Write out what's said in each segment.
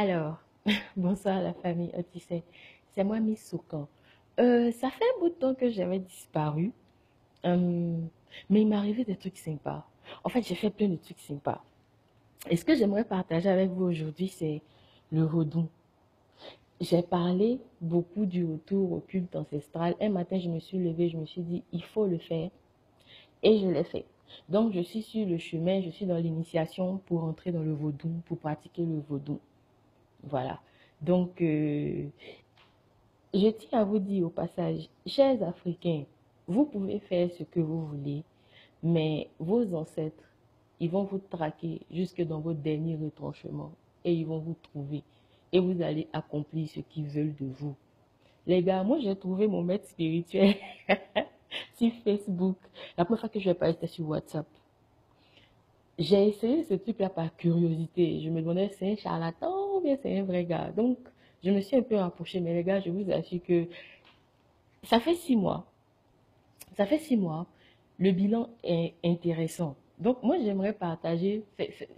Alors, bonsoir la famille Otisset. C'est moi, Miss Soukan. Ça fait un bout de temps que j'avais disparu, euh, mais il m'est arrivé des trucs sympas. En fait, j'ai fait plein de trucs sympas. Et ce que j'aimerais partager avec vous aujourd'hui, c'est le vaudou. J'ai parlé beaucoup du retour au culte ancestral. Un matin, je me suis levée, je me suis dit, il faut le faire. Et je l'ai fait. Donc, je suis sur le chemin, je suis dans l'initiation pour entrer dans le vaudou, pour pratiquer le vaudou. Voilà. Donc, je tiens à vous dire au passage, chers Africains, vous pouvez faire ce que vous voulez, mais vos ancêtres, ils vont vous traquer jusque dans vos derniers retranchements et ils vont vous trouver et vous allez accomplir ce qu'ils veulent de vous. Les gars, moi j'ai trouvé mon maître spirituel sur Facebook. La première fois que je vais parler, c'était sur WhatsApp. J'ai essayé ce truc-là par curiosité. Je me demandais c'est un charlatan ou bien c'est un vrai gars. Donc, je me suis un peu rapprochée. Mais les gars, je vous assure que ça fait 6 mois. Ça fait 6 mois. Le bilan est intéressant. Donc, moi, j'aimerais partager,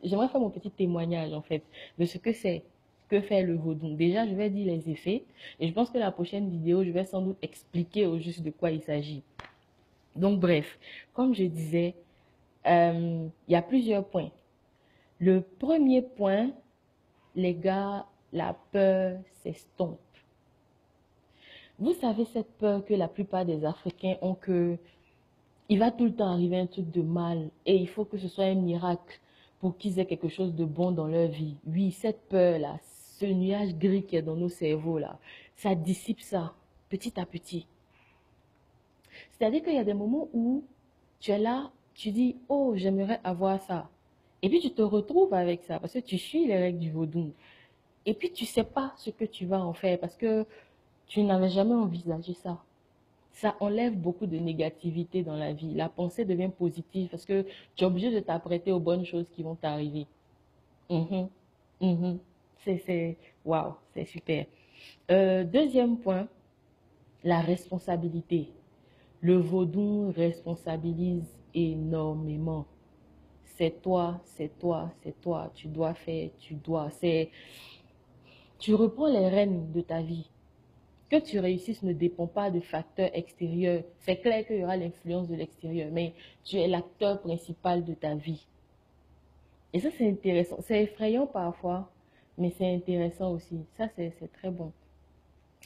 j'aimerais faire mon petit témoignage, en fait, de ce que c'est, que fait le vaudou. Déjà, je vais dire les effets. Et je pense que la prochaine vidéo, je vais sans doute expliquer au juste de quoi il s'agit. Donc, bref, comme je disais, il y a plusieurs points. Le premier point, les gars, la peur s'estompe. Vous savez cette peur que la plupart des Africains ont que il va tout le temps arriver un truc de mal et il faut que ce soit un miracle pour qu'ils aient quelque chose de bon dans leur vie. Oui, cette peur-là, ce nuage gris qui est dans nos cerveaux-là, ça dissipe ça petit à petit. C'est-à-dire qu'il y a des moments où tu es là, tu dis, oh, j'aimerais avoir ça. Et puis tu te retrouves avec ça parce que tu suis les règles du vaudou. Et puis tu ne sais pas ce que tu vas en faire parce que tu n'avais jamais envisagé ça. Ça enlève beaucoup de négativité dans la vie. La pensée devient positive parce que tu es obligé de t'apprêter aux bonnes choses qui vont t'arriver. Mhm, mhm. Waouh, c'est super. Deuxième point, la responsabilité. Le vaudou responsabilise énormément. C'est toi, c'est toi, c'est toi. Tu dois faire, tu dois. Tu reprends les rênes de ta vie. Que tu réussisses ne dépend pas de facteurs extérieurs. C'est clair qu'il y aura l'influence de l'extérieur, mais tu es l'acteur principal de ta vie. Et ça, c'est intéressant. C'est effrayant parfois, mais c'est intéressant aussi. Ça, c'est très bon.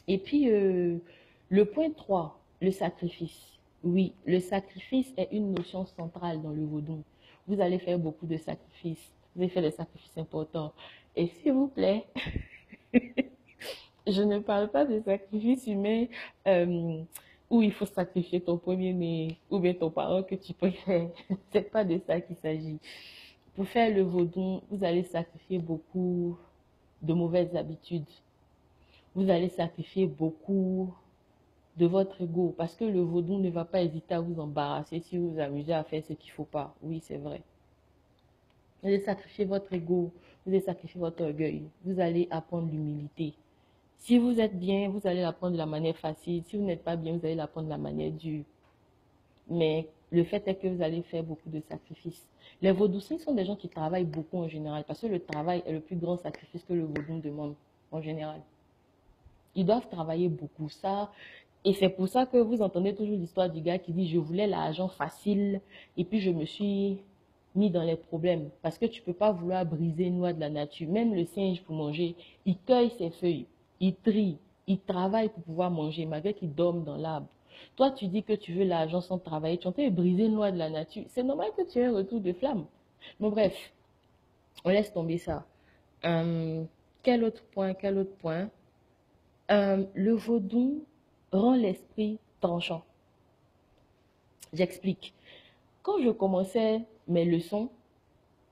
Et puis, le point 3, le sacrifice. Oui, le sacrifice est une notion centrale dans le vaudou. Vous allez faire beaucoup de sacrifices. Vous allez faire des sacrifices importants. Et s'il vous plaît, je ne parle pas de sacrifice humain où il faut sacrifier ton premier-né ou bien ton parent que tu préfères. C'est pas de ça qu'il s'agit. Pour faire le vaudou, vous allez sacrifier beaucoup de mauvaises habitudes. Vous allez sacrifier beaucoup de votre ego parce que le vaudou ne va pas hésiter à vous embarrasser si vous vous amusez à faire ce qu'il ne faut pas. Oui, c'est vrai. Vous allez sacrifier votre ego, vous allez sacrifier votre orgueil, vous allez apprendre l'humilité. Si vous êtes bien, vous allez l'apprendre de la manière facile. Si vous n'êtes pas bien, vous allez l'apprendre de la manière dure. Mais le fait est que vous allez faire beaucoup de sacrifices. Les vaudouciens sont des gens qui travaillent beaucoup en général parce que le travail est le plus grand sacrifice que le vaudou demande en général. Ils doivent travailler beaucoup, ça. Et c'est pour ça que vous entendez toujours l'histoire du gars qui dit « je voulais l'argent facile et puis je me suis mis dans les problèmes ». Parce que tu ne peux pas vouloir briser une loi de la nature. Même le singe pour manger, il cueille ses feuilles, il trie, il travaille pour pouvoir manger malgré qu'il dorme dans l'arbre. Toi, tu dis que tu veux l'argent sans travailler, tu es en train de briser une loi de la nature. C'est normal que tu aies un retour de flamme. Bon bref, on laisse tomber ça. Quel autre point, quel autre point? Le vaudou rend l'esprit tranchant. J'explique. Quand je commençais mes leçons,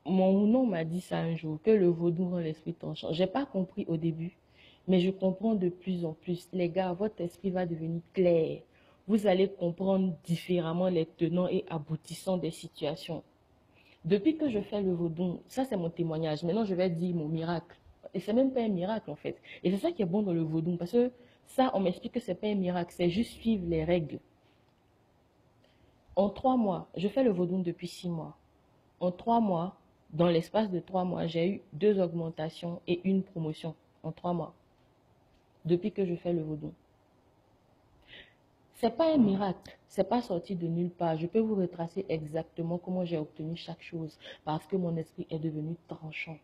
mon nom m'a dit ça un jour, que le vaudou rend l'esprit tranchant. Je n'ai pas compris au début, mais je comprends de plus en plus. Les gars, votre esprit va devenir clair. Vous allez comprendre différemment les tenants et aboutissants des situations. Depuis que je fais le vaudou, ça c'est mon témoignage. Maintenant, je vais dire mon miracle. Et c'est même pas un miracle en fait. Et c'est ça qui est bon dans le vaudou, parce que ça, on m'explique que c'est pas un miracle, c'est juste suivre les règles. En 3 mois, je fais le vaudou depuis 6 mois. En 3 mois, Dans l'espace de 3 mois, j'ai eu 2 augmentations et une promotion en 3 mois, depuis que je fais le vaudou. C'est pas un miracle, c'est pas sorti de nulle part. Je peux vous retracer exactement comment j'ai obtenu chaque chose, parce que mon esprit est devenu tranchant.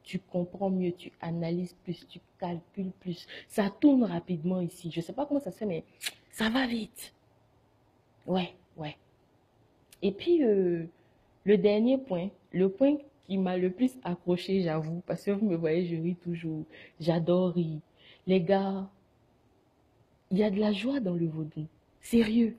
Tu comprends mieux, tu analyses plus, tu calcules plus. Ça tourne rapidement ici. Je sais pas comment ça se fait, mais ça va vite. Ouais, ouais. Et puis, le dernier point, le point qui m'a le plus accroché, j'avoue, parce que vous me voyez, je ris toujours. J'adore rire. Les gars, il y a de la joie dans le vaudou. Sérieux.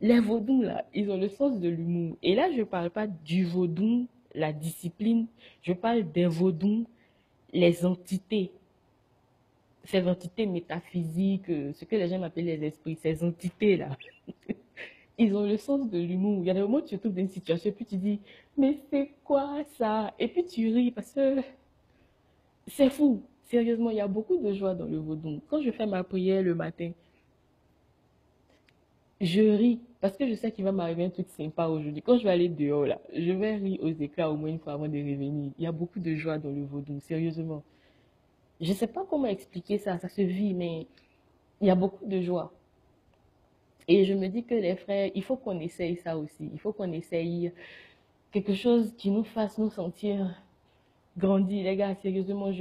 Les vaudous, là, ils ont le sens de l'humour. Et là, je ne parle pas du vaudou, la discipline. Je parle des vaudous, les entités. Ces entités métaphysiques, ce que les gens appellent les esprits, ces entités-là. Ils ont le sens de l'humour. Il y a des moments où tu te trouves dans une situation et puis tu dis, mais c'est quoi ça? Et puis tu ris parce que c'est fou. Sérieusement, il y a beaucoup de joie dans le vaudou. Quand je fais ma prière le matin, je ris parce que je sais qu'il va m'arriver un truc sympa aujourd'hui. Quand je vais aller dehors, là, je vais rire aux éclats au moins une fois avant de revenir. Il y a beaucoup de joie dans le vaudou, sérieusement. Je ne sais pas comment expliquer ça, ça se vit, mais il y a beaucoup de joie. Et je me dis que les frères, il faut qu'on essaye ça aussi. Il faut qu'on essaye quelque chose qui nous fasse nous sentir grandis. Les gars, sérieusement,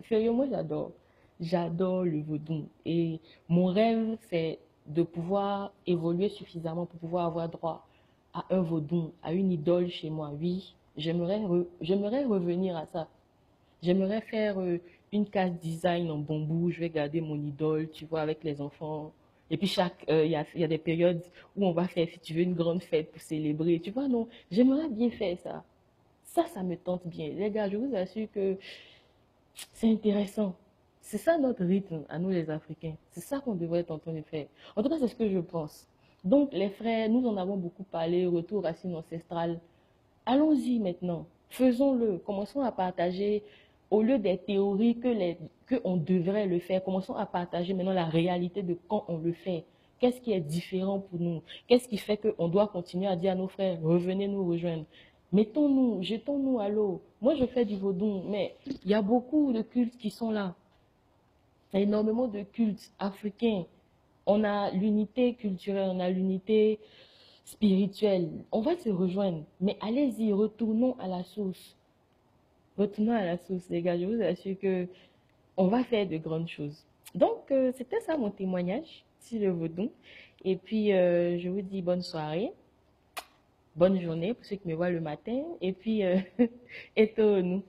sérieux, moi j'adore. J'adore le vaudou. Et mon rêve, c'est de pouvoir évoluer suffisamment pour pouvoir avoir droit à un vaudou, à une idole chez moi. Oui, j'aimerais revenir à ça. J'aimerais faire une case design en bambou. Je vais garder mon idole, tu vois, avec les enfants. Et puis il y a des périodes où on va faire, si tu veux, une grande fête pour célébrer. Tu vois, non, j'aimerais bien faire ça. Ça me tente bien. Les gars, je vous assure que c'est intéressant. C'est ça notre rythme à nous les Africains. C'est ça qu'on devrait être en train de faire. En tout cas, c'est ce que je pense. Donc, les frères, nous en avons beaucoup parlé, retour aux racines ancestrales. Allons-y maintenant. Faisons-le. Commençons à partager, au lieu des théories que on devrait le faire, commençons à partager maintenant la réalité de quand on le fait. Qu'est-ce qui est différent pour nous? Qu'est-ce qui fait qu'on doit continuer à dire à nos frères, revenez nous rejoindre? Mettons-nous, jetons-nous à l'eau. Moi, je fais du vaudou, mais il y a beaucoup de cultes qui sont là. Il y a énormément de cultes africains. On a l'unité culturelle, on a l'unité spirituelle. On va se rejoindre, mais allez-y, retournons à la source. Retournons à la source, les gars. Je vous assure que on va faire de grandes choses. Donc, c'était ça mon témoignage sur le vaudou. Et puis, je vous dis bonne soirée, bonne journée pour ceux qui me voient le matin. Et puis, et nous.